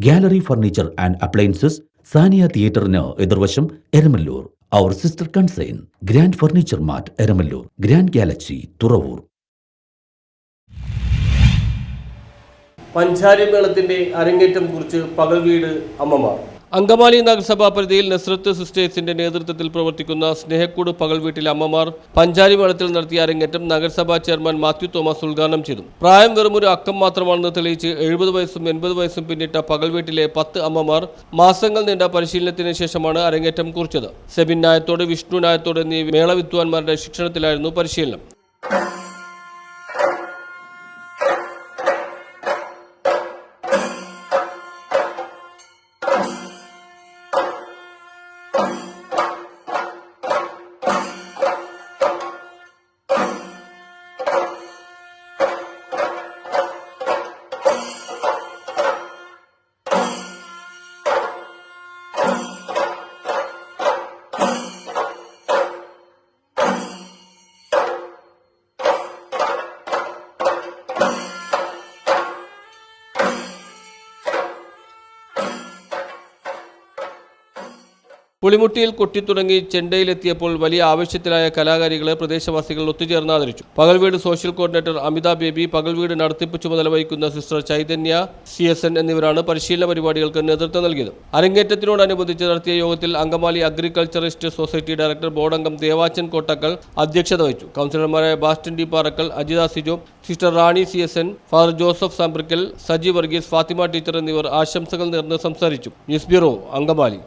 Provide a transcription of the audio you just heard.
Gallery Furniture and Appliances, Sania തിയേറ്ററിന് എതിർവശം, Eramalloor. Our sister concern Grand Furniture Mart, Eramalloor. Grand Galaxy, Thuravoor. പഞ്ചാരി മേളത്തിന്റെ അരങ്ങേറ്റം കുറിച്ച് പകൽവീട് അമ്മമാർ. അങ്കമാലി നഗരസഭാ പരിധിയിൽ നസ്രത്ത് സിസ്റ്റേഴ്സിന്റെ നേതൃത്വത്തിൽ പ്രവർത്തിക്കുന്ന സ്നേഹക്കൂട് പകൽവീട്ടിലെ അമ്മമാർ പഞ്ചാരി മേളത്തിൽ നടത്തിയ അരങ്ങേറ്റം നഗരസഭാ ചെയർമാൻ മാത്യു തോമസ് ഉദ്ഘാടനം ചെയ്തു. പ്രായം വെറുമൊരു അക്കം മാത്രമാണെന്ന് തെളിയിച്ച് 70 വയസ്സും 80 വയസ്സും പിന്നിട്ട പകൽവീട്ടിലെ 10 അമ്മമാർ മാസങ്ങൾ നീണ്ട പരിശീലനത്തിന് ശേഷമാണ് അരങ്ങേറ്റം കുറിച്ചത്. സെബിൻ നായത്തോട്, വിഷ്ണു നായത്തോട് എന്നീ മേളവിദ്വാൻമാരുടെ ശിക്ഷണത്തിലായിരുന്നു പരിശീലനം. പുളിമുട്ടിയിൽ കൊട്ടിത്തുടങ്ങി ചെണ്ടയിലെത്തിയപ്പോൾ വലിയ ആവശ്യത്തിലായ കലാകാരികളെ പ്രദേശവാസികൾ ഒത്തുചേർന്ന് ആദരിച്ചു. പകൽവീട് സോഷ്യൽ കോർഡിനേറ്റർ അമിത ബേബി, പകൽവീട് നടത്തിപ്പ് ചുമതല വഹിക്കുന്ന സിസ്റ്റർ ചൈതന്യ CSN എന്നിവരാണ് പരിശീലന പരിപാടികൾക്ക് നേതൃത്വം നൽകിയത്. അരങ്ങേറ്റത്തിനോടനുബന്ധിച്ച് നടത്തിയ യോഗത്തിൽ Angamaly agriculturist society director board അംഗം ദേവാച്ചൻ കോട്ടക്കൽ അധ്യക്ഷത വഹിച്ചു. കൗൺസിലർമാരായ Basten D Parakkal, Ajitha Sijo, sister Rani CSN, father Joseph Sambrikkal, Saji Varghese, Fathima teacher എന്നിവർ ആശംസകൾ നേർന്ന് സംസാരിച്ചു. News bureau, Angamaly.